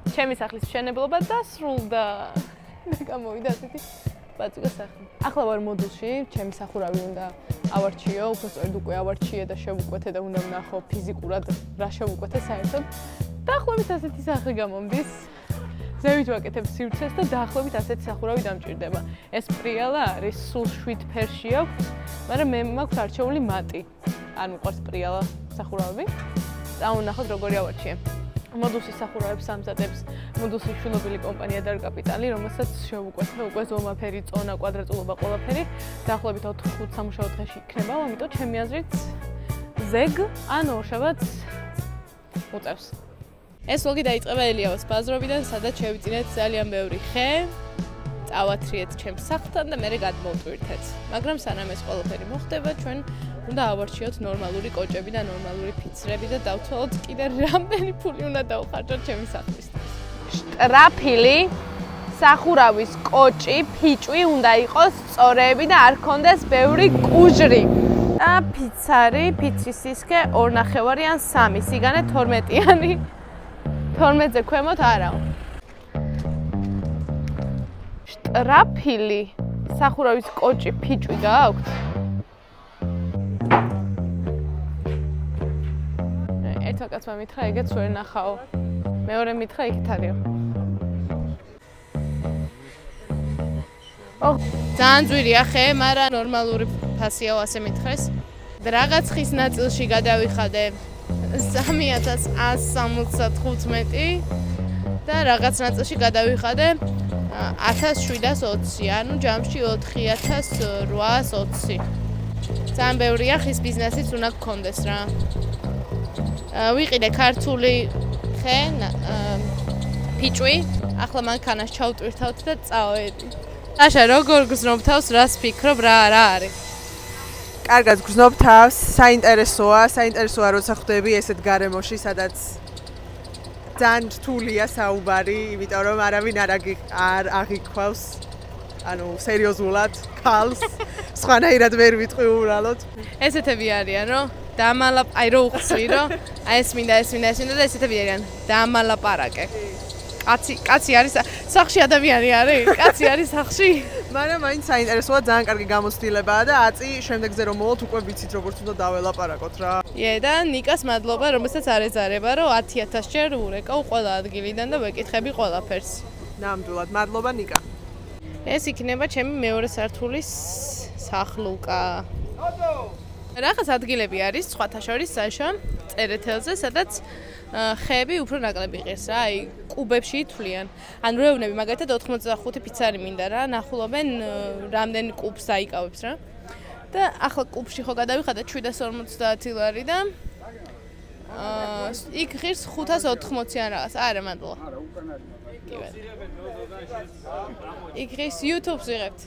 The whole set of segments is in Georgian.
ჩემი სახლის მშენებლობა დასრულდა. გამოვიდა ასეთი ბაწიკა სახლი. ახლა ვარ მოდულში, ჩემი სახურავი უნდა ავარჩიო, უფრო სწორედ უკვე ავარჩიე და შევუკვეთე და უნდა ვნახო ფიზიკურად რა შევუკვეთე საერთოდ. დაახლოებით ასეთი სახლი გამომდის. ზევით ვაკეთებ სივრცეს და დაახლოებით ასეთი სახურავი დამჭირდება. ეს პრიალა არის სულ 7 ფერში აქვს, მაგრამ მე მაქვს არჩეული მატი. არ მიყვარს პრიალა სახურავები. წავუნახოთ როგორი ავარჩიე. მოდულსის სახურავებს ამზადებს მოდულსის შვილობილი კომპანია Dark Capital, რომელსაც შევუკვეთე უკვე ზომაფერი, წონა, კვადრატულობა ყველაფერი. დაახლოებით 4-5 სამუშაო დღეში იქნება, ამიტომ ჩემი აზრით ზეგ ან ორშაბათს უწევს. ეს ვლოგი დაიწყება ელიავას ბაზრობიდან, სადაც შევიწინეთ ძალიან ბევრი ხე, წავათრიეთ ჩემს სახლთან და მერე გადმოვტვირთეთ. მაგრამ სანამ ეს ყველაფერი მოხდება, ჩვენ უნდა ავარჩიოთ ნორმალური კოჭები და ნორმალური ფიცრები და დავთვალოთ კიდე რამდენი ფული უნდა დავხარჯოთ ჩემი სახლისთვის. შტრაფილი, სახურავის კოჭი, ფიჭვი უნდა იყოს სწორები და არ ქონდეს ბევრი კუჟრი. და ფიცარი, ფიცრის სისქე 2.5 ან 3, სიგანე 12-იანი. 12-ზე ქვემოთ არა. შტრაფილი, სახურავის კოჭი, ფიჭვი გააქვთ? ერთმა კაცმა მითხრა, ეგეც ვერ ნახაო. მეორე მითხრა, იქით არისო. ძალიან ძვირია ხე, მაგრამ ნორმალური ფასიაო, ასე მითხრეს. რაღაც ხის ნაწილში გადავიხადე 3175 და რაღაც ნაწილში გადავიხადე 1720, ანუ ჯამში 4820. ძალიან ბევრია, ხის ბიზნესიც უნდა გქონდეს რა. ვიყიდე ქართული ხე, ფიჭვი, ახლა მანქანას ჩავტვირთავთ და წავედი. აშა, როგორ გზნობ თავს, რას ფიქრობ, რა არის? კარგად გზნობ თავს, საინტერესოა, როცა ხვდები ესეთ გარემოში, სადაც ძალიან რთულია საუბარი, იმიტომ რომ არავინ არ აღიქვავს, ანუ სერიოზულად ქალს, სხვანაირად ვერ ვიტყვი უბრალოდ. ესეთები არიან, რო დამალაპ, აი რო უხსვი, რო აი ეს მინდა და ესეთები არიან, დამალაპარაკე. კაცი არის სახში ადამიანი არის? კაცი არის სახში? მაგრამ მაინც საინტერესოა, ძალიან კარგი გამოცდილებაა და აწი შემდეგზე რომ მოვოთ უკვე ვიცით როგორც უნდა დაველაპარაკოთ რა. და ნიკას მადლობა, რომელსაც არ ეძარება, რომ 10,000 ჯერ ურეკავ ყველა ადგილიდან და ვეკითხები ყველაფერს. ნამდვილად, მადლობა ნიკა. ეს იქნება ჩემი მეორე სართულის სახლუკა. რაღაც ადგილები არის, სხვათა შორის საშო, წერეთელზე, სადაც ხეები უფრო ნაკლები ღირს რა, აი კუბებში ითვლიან. ან რევნები მაგალითად 85 ფიცარი მინდა რა, ნახულობენ რამდენი კუბს დაიკავებს რა. და ახლა კუბში ხო გადავიხადე 750 ლარი და იქ ღირს 580 ან რაღაც. არა, მადლობა. იქ ღირს YouTube-ს ვიღებთ.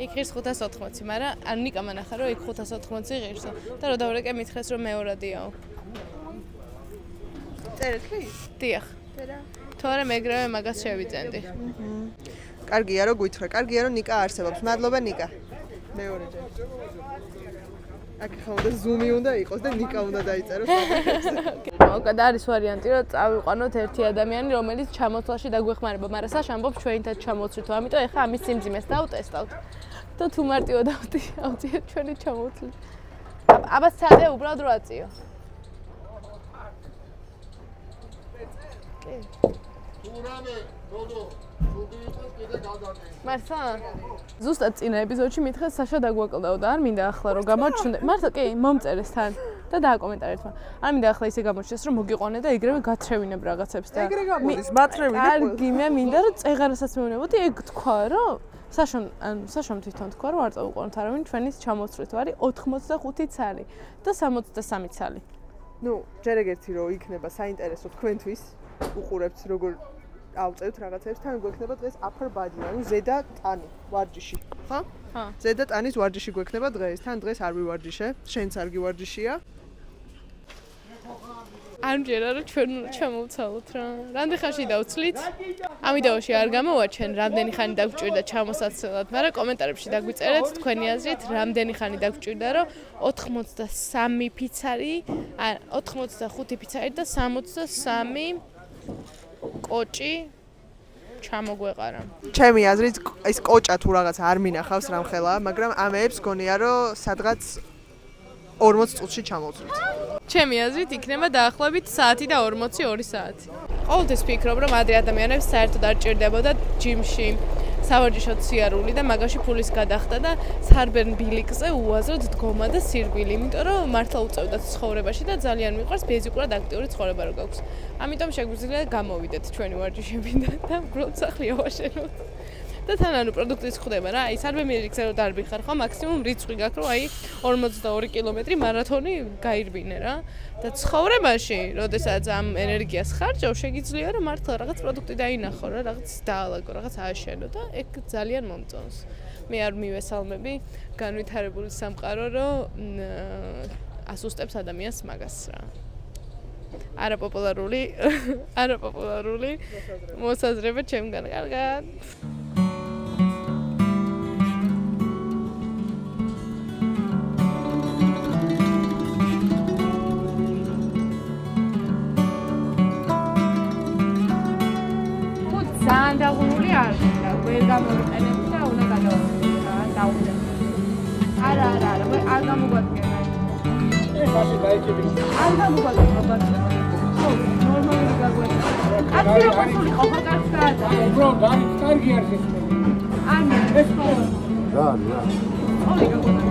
იქ ღირს 580, მაგრამ არ ნიკა მანახა რომ იქ 580 ღირსო. და რო დავრეკე მითხრეს რომ მეორადიაო. წერეთლი? დიახ. თორემ ეგრევე მაგას შევიძენდი. კარგია რომ გვითხრა, კარგია რომ ნიკა არსებობს. მადლობა ნიკა. მეორეჯერ. აქ ხოდა ზუმი უნდა იყოს და ნიკა უნდა დაიწეროს. მოკად არის ვარიანტი რომ წავიყვანოთ ერთი ადამიანი რომელიც ჩამოცვლაში დაგვეხმარება, მაგრამ საშა ამბობს ჩვენითაც ჩამოცვლით, ამიტომ ეხა ამის სიმძიმეს დავტესტავთ. და თუ მარტივად ავწიეთ ჩვენი ჩამოცვლით. აბა სცადე უბრალოდ რო აწიო. მართლა? ზუსტად წინა ეპიზოდში მითხრეს საშა დაგვაკლდაო და არ მინდა ახლა რომ გამოჩნდე. მართლა კი, მომწერეს თან და დააკომენტარეთ. არ მინდა ახლა ისე გამოჩნდეს რომ მოგიყვანე და ეგრევე გათრევინებ რაღაცებს და ეგრე გამოდის, მათრევინებ. კარგი, მე მინდა რომ წეღარასაც მეუნებოდი, ეგ თქვა რომ საშომ თვითონ თქვა რომ არ წავიყვანოთ არავინ ჩვენის ჩამოცვლით ვარი 85 ცალი და 63 ცალი. ნუ, ჯერ ეგერთი რომ იქნება საინტერესო თქვენთვის. უყურებთ როგორ ავწევთ რაღაცებს, თან გვექნება დღეს upper body, ანუ ზედა ტანი ვარჯიში. ხო? ხო. ზედა ტანის ვარჯიში გვექნება დღეს, თან დღეს არ ვივარჯიშე, შენც არ გივარჯიშია. არ მჯერა რომ ჩვენ ჩამოვცალოთ რა. რამდენი ხანში დავცლით? ამ ვიდეოში არ გამოვაჩენ რამდენი ხანი დაგჭირდა ჩამოსაცილად, მაგრამ კომენტარებში დაგვიწერეთ თქვენი აზრით, რამდენი ხანი დაგჭირდა რომ 83 ფიცარი, 85 ფიცარი და 63 კოჭი ჩამოგვეყარა. ჩემი აზრით ეს კოჭა თუ რაღაც არ მინახავს რამხელა, მაგრამ ამეებს გონია რომ სადღაც 40 წუთში ჩამოვწვით. ჩემი აზრით იქნება დაახლოებით საათი და 42 საათი. ყოველთვის ვფიქრობ, რომ ადრე ადამიანებს საერთოდ არ ჭირდებოდა ჯიმში სავარჯიშოდ სიარული და მაგაში ფულის გადახდა და სარბენ ბილიკზე უაზროდ დგომა და სირბილი, იმიტომ რომ მართლა უწევდათ ცხოვრებაში და ძალიან მიყვარს ფიზიკურად აქტიური ცხოვრება რო გაქვს. ამიტომ შეგვიძლია გამოვიდეთ ჩვენი ვარჯიშებიდან და უბრალოდ სახლი ავაშენოთ. და თან ანუ პროდუქტიც ხდება რა, აი სარბენ ბილიკზე რო დარბიხარ ხო, მაქსიმუმ რიცხვი გაქვს, რომ აი 42 კილომეტრი მარათონი გაირბინე რა. და ცხოვრებაში, როდესაც ამ ენერგიას ხარჯავ, შეგიძლია რომ მართლა რაღაც პროდუქტი დაინახო რა, რაღაც დაალაგო, რაღაც ააშენო და ეგ ძალიან მომწონს. მე არ მივესალმები განვითარებული სამყარო, რომ ასუსტებს ადამიანს მაგას რა. არაპოპულარული მოსაზრება ჩემგან კარგად. დაღუნული არ და ვერ გამოვიყენებ და უნდა გადავაყენო რა დაუნდა. არა, არ გამოგვადგენა. ეს ასე დაიჭები. არ გამოგვადგენა ბატონო. ხო, ნორმალური გაგვეცა. აკი როხული ყოფა კარგად. უბრალოდ არის კარგი არის ეს. არა, ეს ხო. რა. ორი გაგვეცა.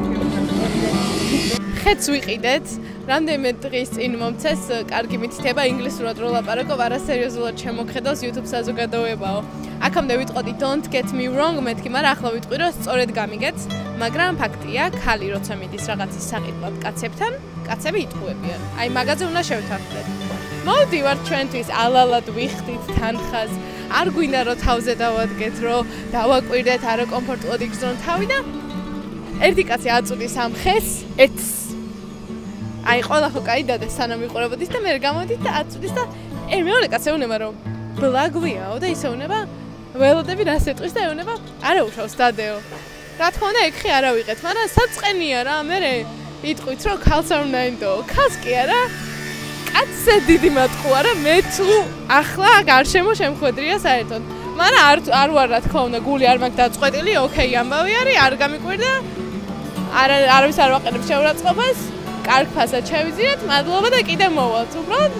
ხეთს ვიყიდეთ. რამდენიმე დღის წინ მომცეს კარგი მითითება ინგლისურად რო ლაპარაკობ, არასერიოზულად შემოქმედავს YouTube საზოგადოებაო. აქამდე ვიტყოდი don't get me wrong, მეთქი, მაგრამ ახლა ვიტყვი რომ სწორედ გამიგეთ, მაგრამ ფაქტია, ხალი როცა მიდის რაღაცის საყიდლად კაცებთან, კაცები იტყუებიან. აი მაგაზე უნდა შევთანხმდეთ. მოვდივართ ჩვენთვის ალალად ვიხდით თანხას. არ გვინდა რომ თავზე დავადგეთ, რომ დავაკვირდეთ, არაკომფორტულად იგრძნონ თავი და ერთი კაცი აწუდის ამ ხეს, ერთს აი ყველა ხო კაი დადეს სანამ ვიყურებოდით და მე გამოდით და აწუდის და მეორე კაცი ეუბნება რომ ბლაგვიაო და ისეუბნება ველოდები რას ეტყვის და ეუბნება არა უშავს დადეო. რა თქმა უნდა ეგ ხე არა ვიღეთ, მაგრამ საწყენია რა, მე იტყვით რომ ქალს არ უნდა ენდო. ქალს კი არა. კაცზე დიდი მატყუ არა, მე თუ ახლა გარშემო შემხვედრია საერთოდ. მაგრამ არ ვარ რა თქმა უნდა, გული არ მაქვს დაწყვეტილი, ოკეი ამბავი არის, არ გამიკვირდა. არავის არ ვაყენებ შეურაცხყოფას. კარგ ფასად შევიზიარეთ, მადლობა და კიდე მოვალთ. უბრალოდ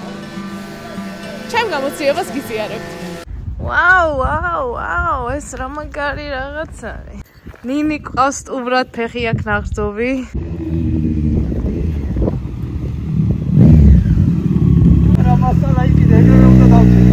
ჩემ გამოცდილებას გიზიარებთ. ვაუ, ეს რა მაგარი რაღაც არის. ნინი ყავს უბრალოდ ფეხი აქ ნაღრძოვი. რა მასალა იქიდან რომ დავწერ.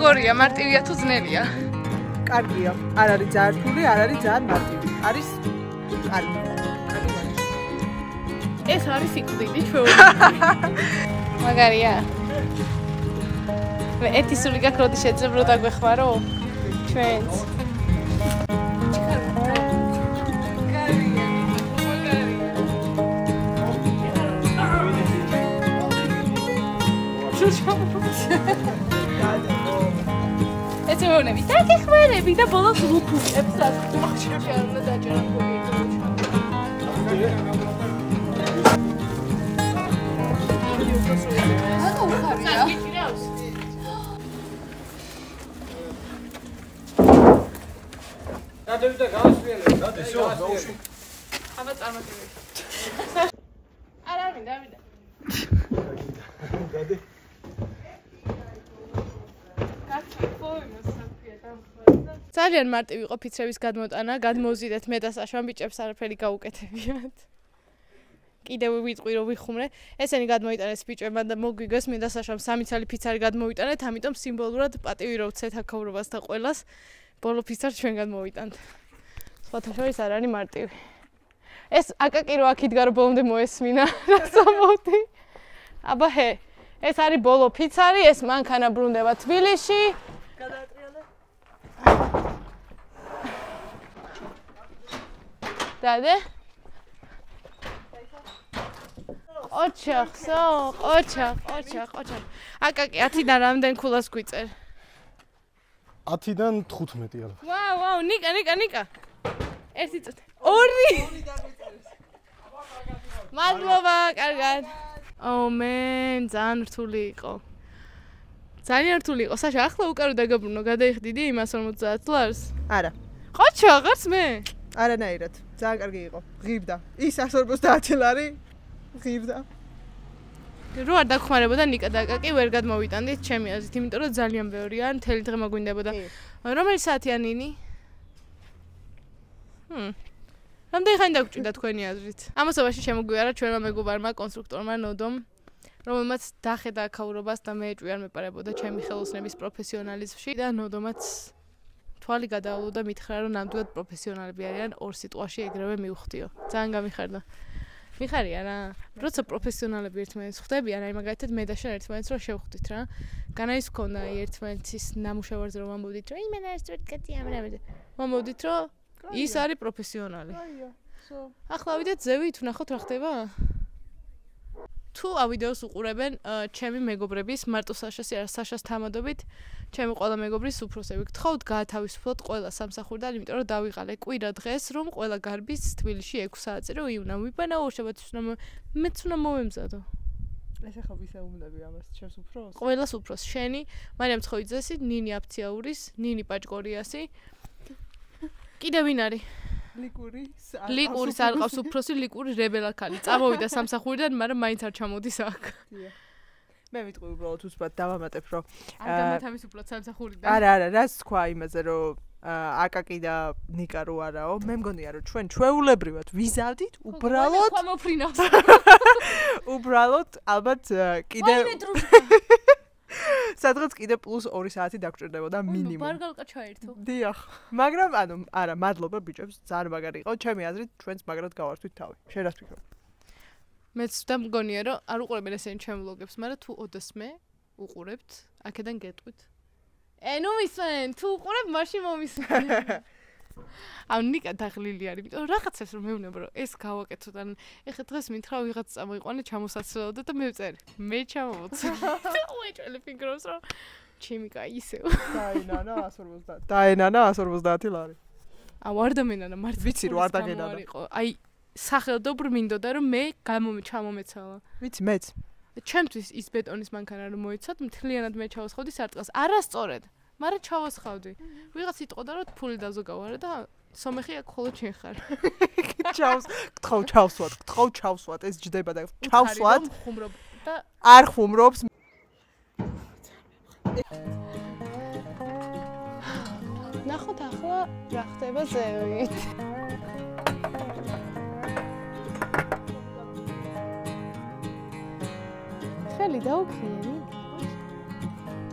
როგორია, მარტივია თუ ძნელია? კარგია. არ არის ძალიან რთული, არ არის ძალიან მარტივი. არის კარგი. ეს არის სიკვდილი ჩვეულებრივი. მაგარია. მე ერთი სული გაქვს როდი შეძებ რო დაგვეხმარო ჩვენს ეს მეუბნები დაგეხმარები და ბოლოს ლუფუებს აქვს შეიძლება დაჭერა Davide, gaasviele. Davide, всё, gaasviele. აბა წარმატებული. არა, Davide. Davide. ძალიან მარტივი იყო ფიცრების გადმოტანა, გადმოვზიდეთ მე და საშამ ბიჭებს არაფერი გაუკეთებიათ. კიდევ ვიტყვი რომ ვიხუმრე. ესენი გადმოიტანეს ბიჭებმა და მოგვიგეს მე და საშამ 3 ცალი ფიცარი გადმოვიტანეთ, ამიტომ სიმბოლურად პატივი რო ვცეთ აქაურობას და ყველას. ბოლო ფიცარს ჩვენ გადმოვიტანთ. სხვათა შორის არ არის მარტივი. ეს აკაკი რო აქ იდგა რომ ბოლომდე მოესმინა, რაც ამოვდი. აბა ჰე, ეს არის ბოლო ფიცარი, ეს მანქანა ბრუნდება თბილისში. გადაატრიალე. დადე? ოჩახ. აკაკი 10-დან რამდენ ქულას გვიწერ? 10-დან 15 ალბათ. ვაუ, ნიკა. ერთი წუთი. 2. მადლობა, კარგად. მენ, ძალიან რთული იყო. საშა, ახლა უკარო დაგაბრუნო, გადაიხდიდი იმას 50 ლარს? არა. ყოჩა, აღარც მე? არანაირად. ძალიან კარგი იყო. ღირდა. ის 150 ლარი ღირდა. რო არ დაგხმარებოდა ნიკა და აკაკი ვერ გადმოვიტანდით ჩემი აზრით, იმიტომ რომ ძალიან ბევრია, მთელი დღე მოგვინდებოდა. რომელი საათია ნინი? რამდენი ხანი დაგჭირდა თქვენი აზრით? ამასობაში შემოგვიარა ჩვენმა მეგობარმა კონსტრუქტორმა ნოდომ, რომელმაც დახედა აქაურობას და მეეჭვი არ მეპარებოდა ჩემი ხელოსნების პროფესიონალიზმში და ნოდომაც თვალი გადაავლო და მითხრა რომ ნამდვილად პროფესიონალები არიან ორ სიტყვაში ეგრევე მივხვდიო. ძალიან გამიხარდა. მიხარია რა. როცა პროფესიონალები ერთმანეთს ხვდებიან, აი მაგალითად მე და შენ ერთმანეთს რო შევხვდით რა. განაის ქონდა ერთმანეთის ნამუშევარზე რომ ამბობდით რომ იმენა ეს წვეთკეთი ამრამედა. მომოდით რომ ის არის პროფესიონალი. ახლა ავიდეთ ზევით, ვნახოთ რა ხდება. თუ ავიდეოს უყურებენ ჩემი მეგობრების მარტო საშას თამადობით, ჩემი ყველა მეგობრის უფროსები. გთხოვთ გაათავისუფლოთ ყველა სამსახურიდან, იმიტომ რომ დავიღალე კვირა დღეს, რომ ყველა გარბის თბილისში 6 საათზე რომ იუნა ვიბანაო, შაბათს მეც უნდა მოვემზადო. ეს ახლა ვისეუბნები ამას ჩემს უფროს? ყველას უფროს, შენი, მარიამ ცხოიძესი, ნინი აფციაურის, ნინი პაჭკორიასი. კიდე ვინ არის? ლიკურის არ ყავს უფროსი, ლიკური რებელაქალი. წამოვიდა სამსახურიდან, მაგრამ მაინც არ ჩამოდის აქ. მე ვიტყვი უბრალოდ უცბად დავამატებ, რომ არ გამათამის უბრალოდ სამსახურიდან. არა, რაც თქვა იმაზე, რომ აკაკი და ნიკა რო არაო, მე მგონია რომ ჩვენ ჩვეულებრივად ვიზავდით, უბრალოდ ალბათ კიდე სადღაც კიდე +2 საათი დაგჭირდებოდა მინიმუმ. ბარგალკა ჩაერთო. დიახ. მაგრამ არა, მადლობა ბიჭებს, ძალიან მაგარი იყო. ჩემი აზრით, ჩვენც მაგრად გავართვით თავი. შენ რას ფიქრობ? მეც და მგონია რომ არ უყურებენ ესენი ჩემ ვლოგებს, მაგრამ თუ ოდესმე უყურებთ, აქედან გეტყვით. ნუ მისმენ, თუ უყურებ, მაშინ მომისმენ. ნიკა დაღლილი არის, იმიტომ რაღაცას რომ მეუბნება რომ ეს გავაკეთოთ, ან ეხლა დღეს მინდა ვიღაც წამოიყვანე, ჩამოსაცილებლად და მევწერე. მე ჩამოვოცე. უეჭველი ფიქრობს რომ ჩემიკა ისევ. დაენანა 150 ლარი. არ დამენანა, მარტო ვიცი რომ არ დაგენანა. აი სახელდობრ მინდოდა რომ მე ჩამომეცალა. ვიცი მეც. ჩემთვის ის ბეტონის მანქანა რომ მოიცოთ, მთლიანად მე ჩავასხავდი სარტყას. არასწორად. მაგრამ ჩავასხავდი. ვიღაც იტყოდა რომ ფული დაზოგავარე და სომეხი აქ ხოლო ჩენ ხარ. გთხოვ ჩავსვათ, ეს ჯდება და ჩავსვათ. ხუმრობ და არ ხუმრობს. ნახოთ ახლა რა ხდება ზევით. ხელი დაუქიენი.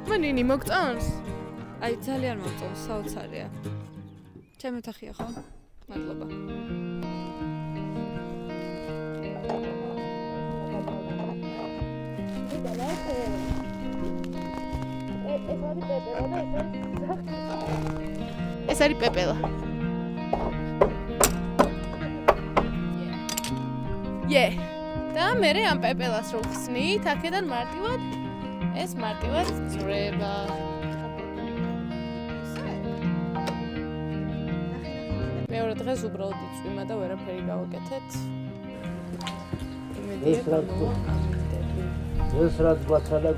მანინი მოგწონს? აი ძალიან მომწონს, საოცარია. ჩემი ოთახია ხო? მადლობა. ეს არის პეპელა. და მე ამ პეპელას რო ხსნით, აქედან მარტივად ეს მარტივად წრება. მეორე დღეს უბრალოდ იწვიმა და ვერაფერი გავაკეთეთ. ეს რაც გვაცადა.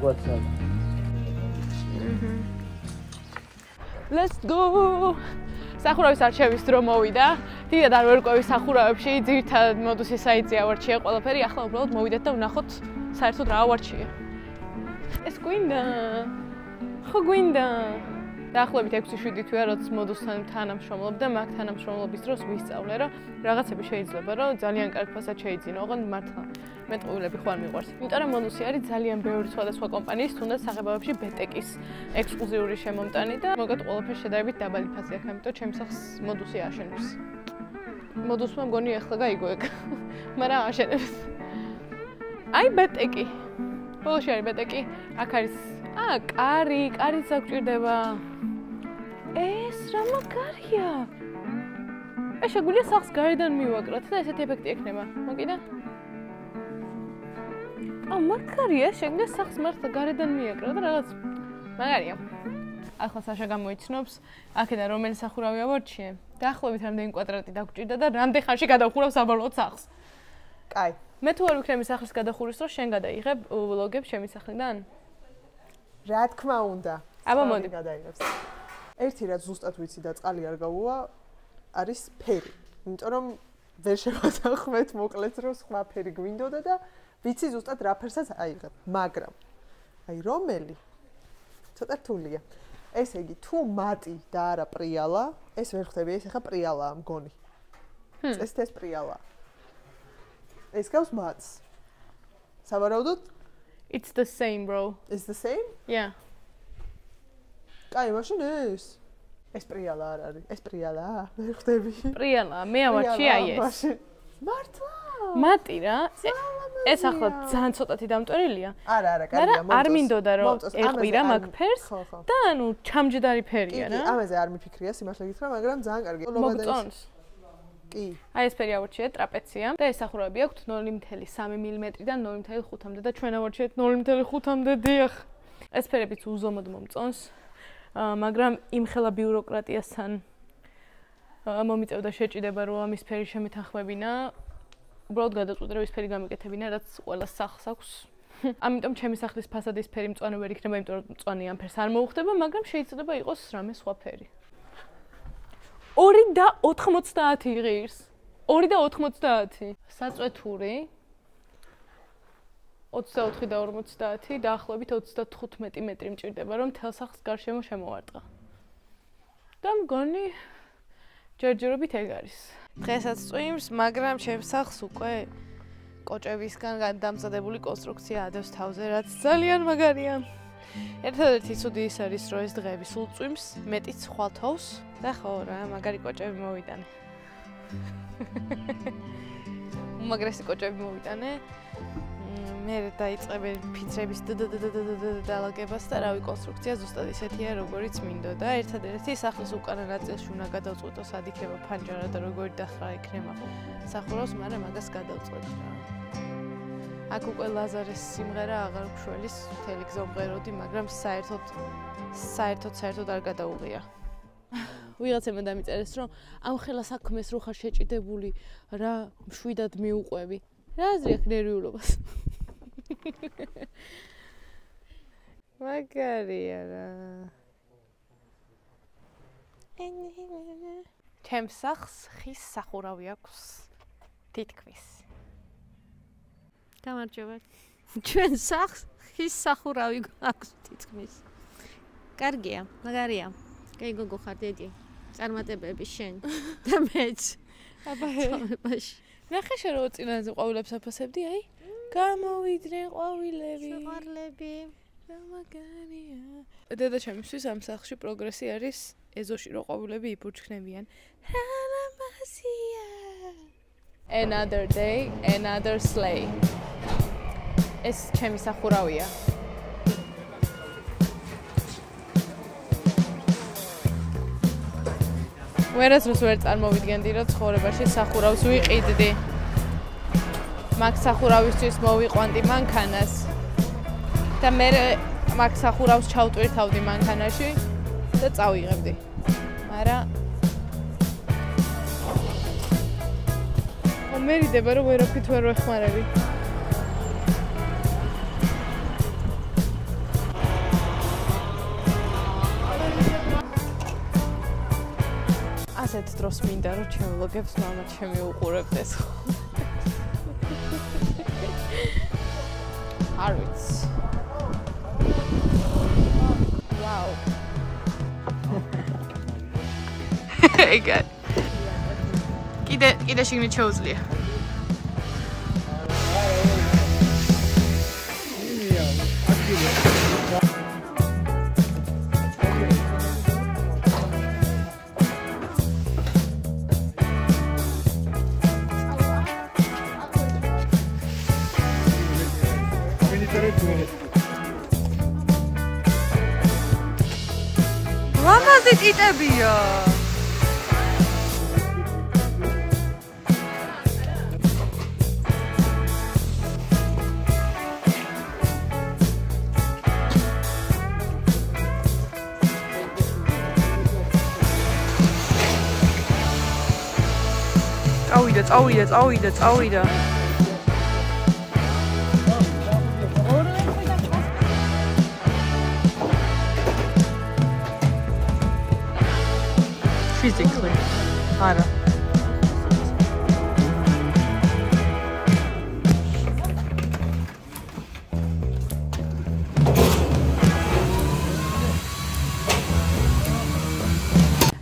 Let's go! სახურავის არჩევის დრო მოვიდა. დიდად არ ვერკვევი სახურავებში, ძირითადად მოდუსის საიტზე ავარჩია ყველაფერი. ახლა უბრალოდ მოვიდეთ და ვნახოთ საერთოდ რა ავარჩია. ეს გვინდა? ხო გვინდა? დაახლოებით 6-7 თვეა, როცა მოდუსთან თანამშრომლობ და მაგ თანამშრომლობის დროს ვისწავლე, რომ რაღაცები შეიძლება, რომ ძალიან კარგ ფასად შეიძინო, ოღონდ მართლა მეტყუილები ხო არ მიყვარს. იმიტომ რომ მოდუსი არის ძალიან ბევრი სხვადასხვა კომპანიის, თუნდაც საღებავებში ბეტეკის ექსკლუზიური შემომტანი და მოგეთ ყველაფერი შედარებით დაბალი ფასი აქვს, ამიტომ ჩემს სახს მოდუსი აშენებს. მოდუსმა მგონი ახლა გაიგო ეგ. მაგრამ აშენებს. აი ბეტეკი. ბოლოში არის ბეტეკი. აქ არის კარიც აგჭირდება. ეს რა მაგარია. შეგვიძლია სახს გარედან მივაკროთ და ესეთი ეფექტი ექნება. მოკიდა? მაგარია, შეგვიძლია სახს მართლა გარედან მიაკრა და რაღაც მაგარია. ახლა საშა გამოიცნობს, აქედან რომელი სახურავი ავარჩიე. დაახლოებით რამდენი კვადრატი დაგჭირდა და რამდენ ხანში გადავხურავ საბოლოოდ სახს. კაი. მე თუ არ ვიქნები სახლის გადახურის დროს, შენ გადაიღებ ვლოგებს ჩემი სახლიდან? რა თქმა უნდა. აბა მოდი გადაიღებს. ერთი რაც ზუსტად ვიცი და წყალი არ გავუვა, არის ფერი. იმიტომ რომ ვერ შევასახმეთ მოკლედ რომ სხვა ფერი გვინდოდა და ვიცი ზუსტად რა ფერსაც აიღებ, მაგრამ აი რომელი ცოტა რთულია. ესე იგი, თუ მატი და არა პრიალა, ეს ვერ ხვდები, ეს ახლა პრიალაა მგონი. ეს პრიალა. ეს გავს მატს. სავარაუდოდ It's the same, bro. It's the same? Yeah. კაი, მაშინ ეს პრიალა არ არის. ეს პრიალაა, ვერ ხვდები. პრიალა, მე ავარჩია ეს. მართლა? მატი რა. ეს ახლა ძალიან ცოტათი დამტვერილია. არა, კარგია, მომწონს. არ მინდოდა რომ ეყვირა მაგ ფერს და ანუ ჩამჯდარი ფერია რა. ამაზე არ მიფიქრია, სიმართლე გითხრა, მაგრამ ძალიან კარგია. მოგწონს. კი. აი ეს ფერი ავარჩიე ტრაპეცია და ეს სახურავები აქვთ 0.3 მმ-დან 0.5-მდე და ჩვენ ავარჩიეთ 0.5-მდე დიახ. ეს ფერებიც უზომოდ მომწონს. მაგრამ იმ ხელა ბიუროკრატიასთან მომიწევდა შეჭიდება რომ ამის ფერი შემეთანხმებინა. უბრალოდ გადაწყვიტე რომ ეს ფერი გამიკეთებინა, რაც ყველა სახლს აქვს. ამიტომ ჩემი სახლის ფასადის ფერი მწვანე ვერ იქნება, იმიტომ რომ მწვანე ამ ფერს არ მოუხდება, მაგრამ შეიძლება იყოს რამე სხვა ფერი. 2.90 იღირს. 2.90. საწვეთური 24 და 50 დაახლოებით 35 მეტრი მჭირდება, რომ თელ სახს გარშემო შემოვარტყა. და მგონი ჯერჯერობით ეგ არის. დღესაც წვიმს, მაგრამ ჩემს სახლს უკვე კოჭებისგან დამზადებული კონსტრუქცია ადევს თავზე, რაც ძალიან მაგარია. ერთადერთი ცუდი ის არის, რომ ეს დღეები სულ წვიმს, მეტიც ხვალთავს და ხო რა, მაგარი კოჭები მოვიტანე. უმაგრესი კოჭები მოვიტანე. მე დაიწყებენ ფიცრების დალაგებას და რავი კონსტრუქცია ზუსტად ისეთია, როგორიც მინდოდა. ერთადერთი სახლის უკანა ნაწილში უნდა გადავწყვეტო, სად იქნება ფანჯარა და როგორი დახრა იქნება სახურავს, მაგრამ მაგას გადავწყვეტ რა. აქ უკვე ლაზარეს სიმღერა აღარ გშველის, მთელი გზა მღეროდი, მაგრამ საერთოდ არ გადაუღია. ვიღაცებმა დამიწერეს, რომ ამ ხელა საქმეს რო ხარ შეჭიდებული, რა მშვიდად მიუყვები. რა აზრი აქვს ნერვიულობას? მაგარია რა. ჩემს სახლს ხის სახურავი აქვს თითქმის. გამარჯობა. ჩვენ სახლს ხის სახურავი აქვს თითქმის. კარგია, მაგარია. კაი გოგო ხარ დიდი. წარმატებები შენ და მეც. აბა ნახე შენ რო წინაზე ყვავილებს აფასებდი, აი? გამოვიდნენ ყვავილები. სიყვარლები. მაგარია. დედა ჩემისთვის ამ სახლში პროგრესი არის ეზოში რო ყვავილები იფურჩქნებიან. Another day, another sleigh. ეს ჩემი სახურავია. ვერასდროს ვერ წარმოვიდგენდი, რომ ცხოვრებაში სახურავს ვიყიდდი. მაგ სახურავისთვის მოვიყვანდი მანქანას. და მე მაგ სახურავს ჩავტვირთავდი მანქანაში და წავიღებდი. მაგრამ მერიდება რომ ვერაფრით ვერ ვეხმარები. ასეთ დროს მინდა რომ ჩემ ვლოგებს მამა ჩემი უყურებდეს. არ ვიცი. ვაუ. ეგა. კიდე შიგნით შეუძლია. ლამაზი ტიტებია. წავიდა. Physically. არა.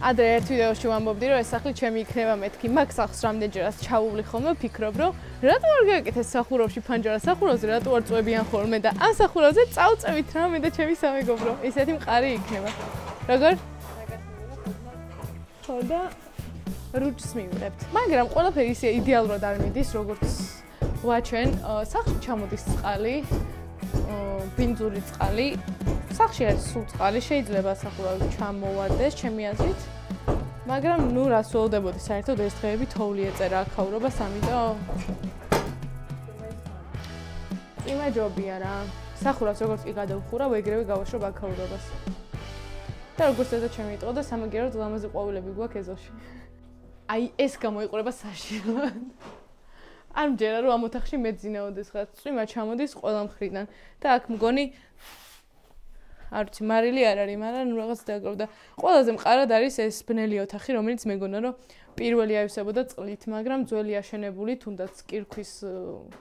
ადრე ერთ ვიდეოში ვამბობდი, რომ ეს სახლი ჩემი იქნება მეთქი. მაგ სახლს რამდენჯერაც ჩავუვლი ხოლმე, ვფიქრობ, რომ რატო არ გაკეთეს სახურავში ფანჯარა სახურავზე, რატო არ წვევიან ხოლმე და ამ სახურავზე წავწევით რა მე და ჩემი სამეგობრო. ისეთი მყარი იქნება. როგორ? ხო და რუჩს მივიღებთ. მაგრამ ყველაფერი ისე იდეალურად არ მიდის, როგორც ვაჩვენ. სახლში ჩამოდის წყალი, ბინძური წყალი. სახლში არის სულ წყალი, შეიძლება სახურავი ჩამოვარდეს, ჩემი აზრით. მაგრამ ნუ რას ველოდებოდი საერთოდ ეს დღეები თოვლი ეწერა აქაურობას, ამიტომ იმეჯობია რა. სახურავს როგორც კი გადავხურავ, ეგრევე გავაშრობ აქაურობას. და როგორც ედა ჩემი იტყო და სამაგიეროდ ლამაზი ყვავილები გვაქვს ეზოში. აი ეს გამოიყურება საშინლად. არ მჯერა რომ ამ ოთახში მეძინაოდეს ხა, წვიმა ჩამოდის ყველა მხრიდან და აქ მგონი არ ვიცი, მარილი არ არის, მაგრამ ნუ რაღაც დააგროვდა. ყველაზე მყარად არის ეს ბნელი ოთახი, რომელიც მეგონა რომ პირველი აივსებოდა წყლით, მაგრამ ძველი აშენებული, თუნდაც კირქვის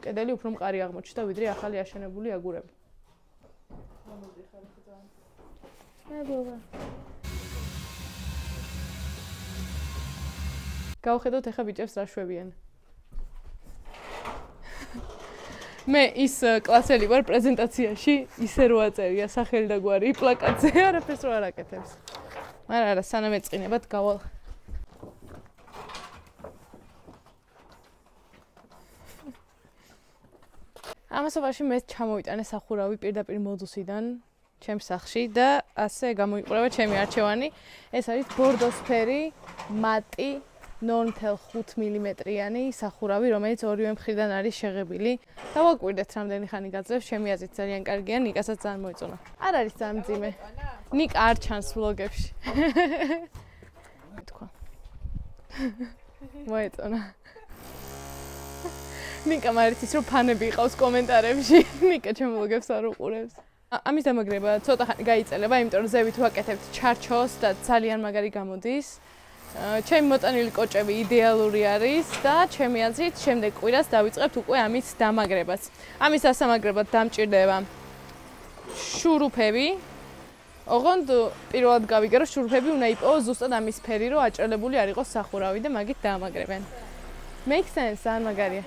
კედელი უფრო მყარი აღმოჩნდა, ვიდრე ახალი აშენებული აგურები. გავხედოთ ახლა ბიჭებს რა შვებიან. მე ის კლასელი ვარ პრეზენტაციაში, ისე რო აწერია სახელი და გვარი პლაკატზე, არაფერს რო არ აკეთებს. მაგრამ არა, სანამ ეწყინებათ გავალ. ამასობაში მე ჩამოვიტანე სახურავი პირდაპირ მოდუსიდან, ჩემს სახლში და ასე გამოიყურება ჩემი არჩევანი. ეს არის ბორდოსფერი, მატი 0.5 მმ-იანი სახურავი, რომელიც ორივე მხრიდან არის შეღებილი. დავაკვირდეთ რამდენი ხანი გაძლევს, ჩემი აზრით ძალიან კარგია, ნიკასაც ძალიან მოეწონა. არ არის ძალიან მძიმე. ნიკა არ ჩანს ვლოგებში. თქვა. მოეწონა. ნიკა მარიცის რომ ფანები იყავს კომენტარებში. ნიკა ჩემ ვლოგებს არ უყურებს. ამის დამაგრება ცოტა ხანი გაიწელება, იმიტომ რომ ზევით ვაკეთებთ ჩარჩოს და ძალიან მაგარი გამოდის. ჩემი მოწანილი კოჭები იდეალური არის და ჩემი აზრით შემდეგ კვირას დავიწყებთ უკვე ამის დამაგრებას. ამის დასამაგრებლად დამჭირდება შურუფები. ოღონდ პირველად გავიგე რომ შურუფები უნდა იყოს ზუსტად ამის ფერი, რომ აჭრელებული არ იყოს სახურავი და მაგით დაამაგრებენ. Make sense, არ მაგარია.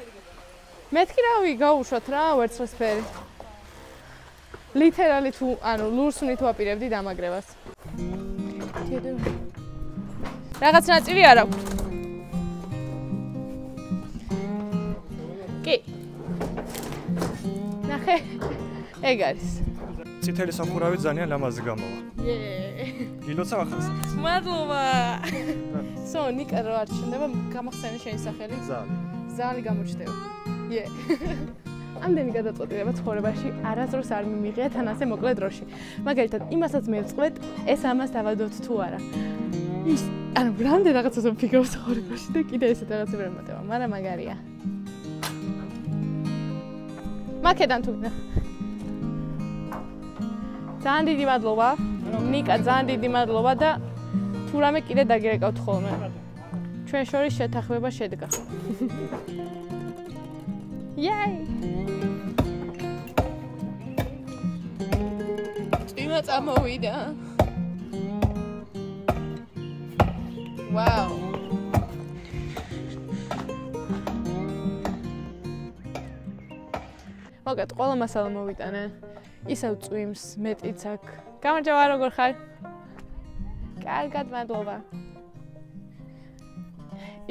მეთქი რავი გაუშვათ რა ვერცხლისფერი. Literally თუ ანუ ლურსუნით ვაპირებდი დამაგრებას. რაღაც ნაწილი არ აქვს. კი. ნახე. ეგ არის. წითელი სახურავი ძალიან ლამაზი გამოვა. გილოცა ახალს. მადლობა. სო, ნიკა რო არ ჩნდება, გამახსენე შენი სახელი. ზალი. ზალი გამოჩნდება. ე. ამდენი გადაწყვეტილება ცხოვრებაში არასდროს არ მიმიღია თან ასე მოკლე დროში. მაგალითად, იმასაც მევწყლეთ, ეს ამას დავადოთ თუ არა. ის, ანუ რამდენი რაღაცას ვფიქრობ ცხოვრებაში და კიდე ესეთ რაღაცები ვერ მომატება, მაგრამ მაგარია. მაკედან თუ ძალიან დიდი მადლობა. ნიკა, ძალიან დიდი მადლობა და თუ რამე კიდე დაგირეკავთ ხოლმე. ჩვენ შორის შეთანხმება შედგა. Yay! წვიმა წამოვიდა. Wow! მოგეთ, ყველა მასალა მოვიტანე. ისევ წვიმს, მეტიც აქ. გამარჯობა, როგორ ხარ? კარგად, მადლობა.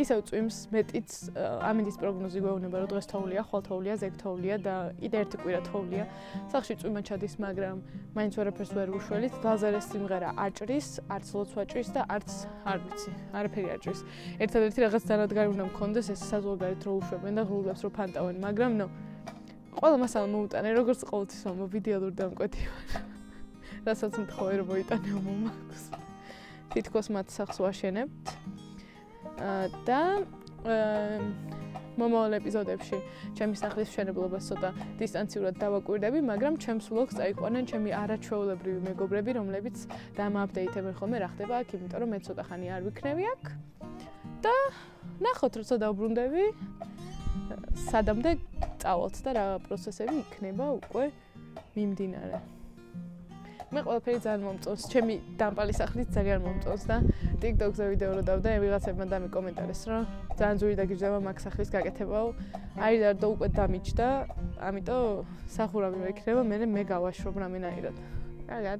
ისევ წვიმს, მეტიც ამინდის პროგნოზი გვეუბნება, რომ დღეს თოვლია, ხვალ თოვლია, ზეგ თოვლია და კიდე ერთი კვირა თოვლია. სახლში წვიმა ჩადის, მაგრამ მაინც ვერაფერს ვერ უშველით. ლაზერეს სიმღერა არ ჭრის, არც ლოცვა ჭრის და არც არ ვიცი, არაფერი არ ჭრის. ერთადერთი რაღაც დანადგარი უნდა მქონდეს, ეს საზღვარგარეთ რო უშვებენ და ღრუბლებს რო ფანტავენ, მაგრამ ნო ყველა მასალა მოუტანე, როგორც ყოველთვის ვამბობ, იდეალური დამკვეთი ვარ. რასაც მთხოვე რომ მოიტანეო მომაქვს. თითქოს მათ სახლს ვაშენებთ. და მომავალ ეპიზოდებში ჩემი სახლის მშენებლობას ცოტა დისტანციურად დავაკვირდები, მაგრამ ჩემს ვლოგს წაიყვანენ ჩემი არაჩვეულებრივი მეგობრები, რომლებიც დამაპდეითებენ ხოლმე რა ხდება აქ, იმიტომ რომ მე ცოტა ხანი არ ვიქნები აქ. და ნახოთ, როცა დავბრუნდები, სადამდე წავალთ და რა პროცესები იქნება უკვე მიმდინარე. მე ყველაფერი ძალიან მომწონს, ჩემი დამპალი სახლიც ძალიან მომწონს და TikTok-ზე ვიდეო რო დავდე, ვიღაცებმა დამიკომენტარეს, რომ ძალიან ძვირი დაგიჟდება მაგ სახლის გაკეთებაო. აირად უკვე დამიჯდა, ამიტომ სახურავი ვექნება, მე გავაშრობ რამენაირად. კარგად.